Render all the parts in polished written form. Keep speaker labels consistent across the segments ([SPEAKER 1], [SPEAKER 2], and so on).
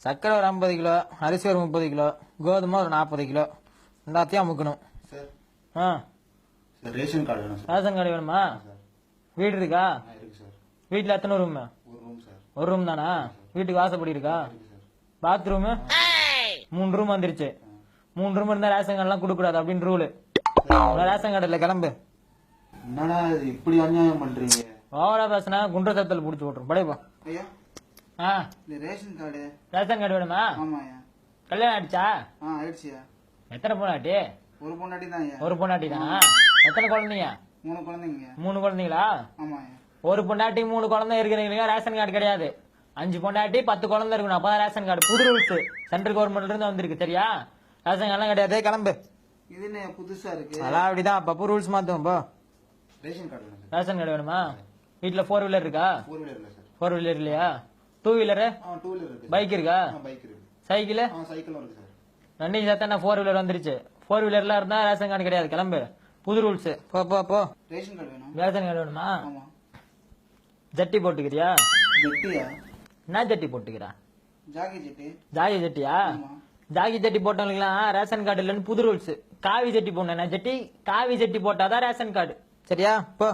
[SPEAKER 1] சக்கரை ஒரு 50 கிலோ, அரிசி ஒரு 30 கிலோ, கோதுமை ஒரு 40 கிலோ, எல்லாத்தையும் அமுக்கணும்.
[SPEAKER 2] ரேஷன் கார்டு வேணும் சார்.
[SPEAKER 1] ரேஷன் கார்டு வேணுமா? வீடு இருக்கா?
[SPEAKER 2] இருக்கு சார்.
[SPEAKER 1] வீட்டுல எத்தனை ரூம்?
[SPEAKER 2] ஒரு ரூம் சார்.
[SPEAKER 1] ஒரு ரூம் தானா? வீட்டுக்கு வாசப்படி இருக்கா? பாத்ரூம் 3 ரூம் வந்துருச்சு. 3 ரூம் இருந்தா ரேஷன் கார்டு எல்லாம் கொடுக்க கூடாது அப்படின்னு ரூல். ரேஷன் கார்டு இல்ல, கிளம்பு.
[SPEAKER 2] என்னடா இப்படி அநியாயம் பண்றீங்க?
[SPEAKER 1] ஓவரா பேசினா குன்ற சத்தல் புடிச்சு விட்டுரும். படைப்பா.
[SPEAKER 2] ஐயா ரேஷன் கார்டு.
[SPEAKER 1] ரேஷன் கார்டு வேணுமா?
[SPEAKER 2] ஆமாயா.
[SPEAKER 1] கல்யாணம் ஆயிடுச்சா?
[SPEAKER 2] ஆயிடுச்சியா.
[SPEAKER 1] எத்தனை பொண்ணாட்டி?
[SPEAKER 2] ஒரு பொண்டாட்டி தான்.
[SPEAKER 1] ஒரு பொண்டாட்டி தானா? எத்தனை குழந்தைங்க?
[SPEAKER 2] 3 குழந்தைங்க.
[SPEAKER 1] 3 குழந்தைங்களா?
[SPEAKER 2] ஆமாயா.
[SPEAKER 1] ஒரு பொண்டாட்டி 3 குழந்தை இருக்கிறீங்க, ரேஷன் கார்டு கிடையாது. 5 பொண்டாட்டி 10 குழந்தை இருக்கணும், அப்பதான் ரேஷன் கார்டு. புது ரூல்ஸ் சென்ட்ரல் கவர்மெண்ட்ல இருந்து வந்திருக்கு, சரியா? ரேஷன் கார்டு கிடையாது, கிளம்பு.
[SPEAKER 2] இது என்ன புதுசா இருக்கு?
[SPEAKER 1] அதான் அப்படிதான், அப்பப்போ ரூல்ஸ் மாத்துவோம். போ.
[SPEAKER 2] ரேஷன் கார்டு வேணும்.
[SPEAKER 1] ரேஷன் கார்டு வேணுமா? வீட்டுல 4 வீலர் இருக்கா?
[SPEAKER 2] 4 வீலர் இல்ல சார்.
[SPEAKER 1] 4 வீலர் இல்லையா? 2 வீலரு?
[SPEAKER 2] 2 வீலர் இருக்கு.
[SPEAKER 1] பைக் இருக்கா?
[SPEAKER 2] பைக் இருக்கு.
[SPEAKER 1] சைக்கிள்?
[SPEAKER 2] சைக்கிளும் இருக்கு சார்.
[SPEAKER 1] ரெண்டையும் சேர்த்தா 4 வீலர் வந்துருச்சு. 4 வீலர்ல இருந்தா ரேஷன் கார்டு கிடையாது, கிளம்பு. புது ரூல்ஸ். போ போ போ.
[SPEAKER 2] ரேஷன் கார்டு வேணும்.
[SPEAKER 1] ரேஷன் கார்டு வேணுமா?
[SPEAKER 2] ஆமா.
[SPEAKER 1] ஜட்டி போட்டுக்கிறியா?
[SPEAKER 2] ஜட்டியா?
[SPEAKER 1] என்ன ஜட்டி போட்டுக்கிறா?
[SPEAKER 2] ஜாகி ஜட்டி.
[SPEAKER 1] ஜாகி ஜட்டியா? ஜாகி ஜட்டி போட்டவங்களுக்குலாம் ரேஷன் கார்டு இல்லன்னு புது ரூல்ஸ். காவி ஜட்டி போடணும். ஜட்டி காவி ஜட்டி போட்டாதான் ரேஷன் கார்டு, சரியா? போ.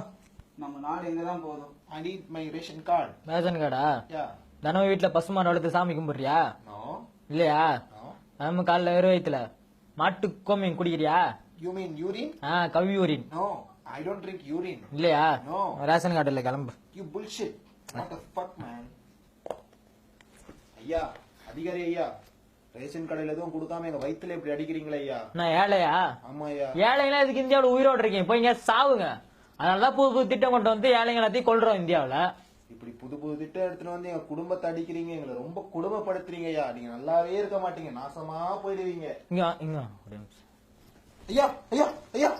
[SPEAKER 2] நம்ம நாடு எங்க தான் போதும். I need my ration card.
[SPEAKER 1] Ration கார்டா?
[SPEAKER 2] Yeah.
[SPEAKER 1] தினம் வீட்டுல பசுமாடு வளர்த்து சாமி கும்பிடுறியா?
[SPEAKER 2] No.
[SPEAKER 1] இல்லையா?
[SPEAKER 2] No.
[SPEAKER 1] நம்ம காலைல வெறும் வயித்துல மாட்டு கோமியம் குடிக்கிறியா?
[SPEAKER 2] You mean urine?
[SPEAKER 1] Kavi urine.
[SPEAKER 2] No. I don't drink urine.
[SPEAKER 1] இல்லையா?
[SPEAKER 2] No.
[SPEAKER 1] ரேஷன் கார்டு இல்ல, கிளம்பு.
[SPEAKER 2] You bullshit. What the fuck, man? ஐயா, அதிகாரி ஐயா, ரேஷன் கடையில எதுவும் கொடுக்காம எங்க வயித்துல இப்படி அடிக்கிறீங்களா ஐயா?
[SPEAKER 1] நான் ஏழையா?
[SPEAKER 2] ஆமா ஐயா.
[SPEAKER 1] ஏழைங்களா இதுக்கு இந்தியாவோட உயிரோடு இருக்கீங்க, போய் இங்க சாவுங்க. அதனாலதான் புது புது திட்டம் கொண்டு வந்து ஏழைங்க எல்லாத்தையும் கொள்றோம் இந்தியாவில.
[SPEAKER 2] இப்படி புது புது திட்டம் எடுத்துட்டு வந்து எங்க குடும்பத்தை அடிக்கிறீங்க, எங்களை ரொம்ப கொடுமைப்படுத்துறீங்க ஐயா. நீங்க நல்லாவே இருக்க மாட்டீங்க, நாசமா போயிடுவீங்க.
[SPEAKER 1] இங்க
[SPEAKER 2] ஐயா ஐயா ஐயா,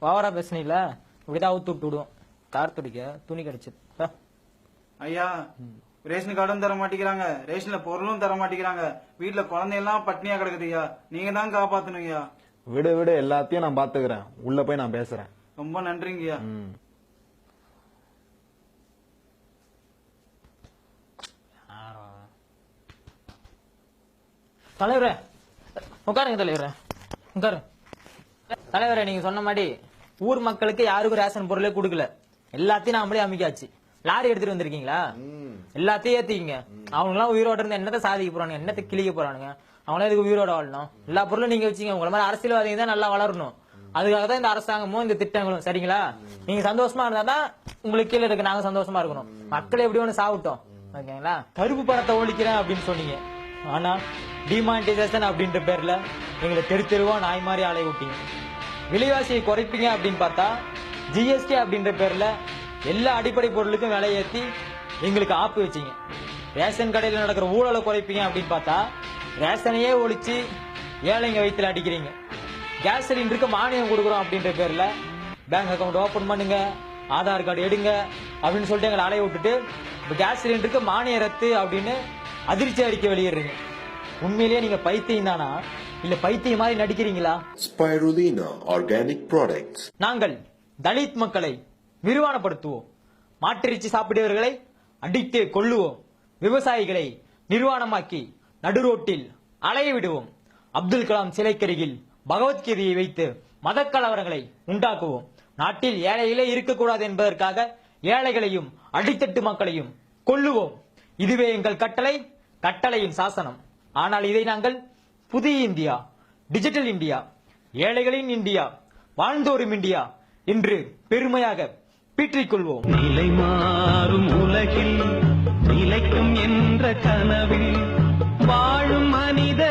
[SPEAKER 1] ஓவரா பேசுனீங்களா? இப்படிதான் அவுத்து விட்டு விடுவோம். கார் துடிக்க துணி கிடைச்சது.
[SPEAKER 3] ஐயா, ரேஷன் கார்டும் தர மாட்டேங்கிறாங்க, ரேஷன்ல பொருளும் தர மாட்டேங்கிறாங்க, வீட்டுல குழந்தையெல்லாம் பட்னியா கிடக்குது ஐயா. நீங்க தான் காப்பாத்தணும் ஐயா.
[SPEAKER 4] விடு விடு, எல்லாத்தையும் நான் பாத்துக்கிறேன். உள்ள போய் நான் பேசுறேன்.
[SPEAKER 3] ரொம்ப நன்றிங்க ஐயா.
[SPEAKER 1] தலைவரே உட்காருங்க. தலைவரே உட்காரு. தலைவரே, நீங்க சொன்ன மாதிரி ஊர் மக்களுக்கு யாருக்கும் ரேஷன் பொருளே கொடுக்கல. எல்லாத்தையும் நாமளே அமைக்காச்சு. லாரி எடுத்துட்டு வந்திருக்கீங்களா? எல்லாத்தையும் ஏத்திக்கிங்க. அவங்க எல்லாம் உயிரோட இருந்து என்னத்தை சாதிக்க போறானுங்க, என்னத்தை கிளிக்க போறானுங்க? அவங்களாம் இதுக்கு உயிரோட வாழணும். எல்லா பொருளும் நீங்க வச்சீங்க. உங்களை மாதிரி அரசியல்வாதிங்க தான் நல்லா வளரணும். அதுக்காக தான் இந்த அரசாங்கமும் இந்த திட்டங்களும், சரிங்களா? நீங்க சந்தோஷமா இருந்தாதான் உங்களுக்கு கீழே இருக்கு நாங்க சந்தோஷமா இருக்கணும். மக்கள் எப்படி ஒண்ணு சாப்பிட்டோம், ஓகேங்களா? கருப்பு பணத்தை ஒழிக்கிறேன் அப்படின்னு சொன்னீங்க, ஆனா டிமானிட்டைசேஷன் அப்படின்ற பேர்ல எங்களை தெரு தெருவா நாய் மாதிரி ஆலை விட்டீங்க. விலைவாசியை குறைப்பீங்க அப்படின்னு பார்த்தா ஜிஎஸ்டி அப்படின்ற பேர்ல எல்லா அடிப்படை பொருளுக்கும் விலை ஏற்றி எங்களுக்கு ஆப்பு வச்சீங்க. ரேஷன் கடையில் நடக்கிற ஊழலை குறைப்பீங்க அப்படின்னு பார்த்தா ரேஷனையே ஒழிச்சு ஏழைங்க வயிற்றுல அடிக்கிறீங்க. கேஸ் சிலிண்டருக்கு மானியம் கொடுக்குறோம் அப்படின்ற பேர்ல பேங்க் அக்கௌண்ட் ஓபன் பண்ணுங்க, ஆதார் கார்டு எடுங்க அப்படின்னு சொல்லிட்டு எங்களை அலைய விட்டுட்டு இப்ப கேஸ் சிலிண்டருக்கு மானிய ரத்து அப்படின்னு அதிர்ச்சி அறிக்கை வெளியிடுறீங்க. உண்மையிலேயே நீங்க பைத்தியம் தானா இல்ல பைத்தியம் மாதிரி நடிக்கிறீங்களா?
[SPEAKER 5] Spirulina Organic Products.
[SPEAKER 1] நாங்கள் தலித் மக்களை விரிவானப்படுத்துவோம். மாட்டிறைச்சி சாப்பிடுவர்களை அடித்தே கொள்ளுவோம். விவசாயிகளை நிர்வாணமாக்கி நடுரோட்டில் அலைய விடுவோம். அப்துல் கலாம் சிலைக்கருகில் பகவத்கீதையை வைத்து மத கலவரங்களை உண்டாக்குவோம். நாட்டில் ஏழைகளே இருக்கக்கூடாது என்பதற்காக ஏழைகளையும் அடித்தட்டு மக்களையும் கொல்லுவோம். இதுவே எங்கள் கட்டளை, கட்டளையின் சாசனம். ஆனால் இதை நாங்கள் புதிய இந்தியா, டிஜிட்டல் இந்தியா, ஏழைகளின் இந்தியா, வாழ்ந்தோரும் இந்தியா என்று பெருமையாக பீற்றிக்கொள்வோம்.
[SPEAKER 6] நிலை மாறும் உலகில் நிலைக்கும் என்ற கனவில் வாழும் மனித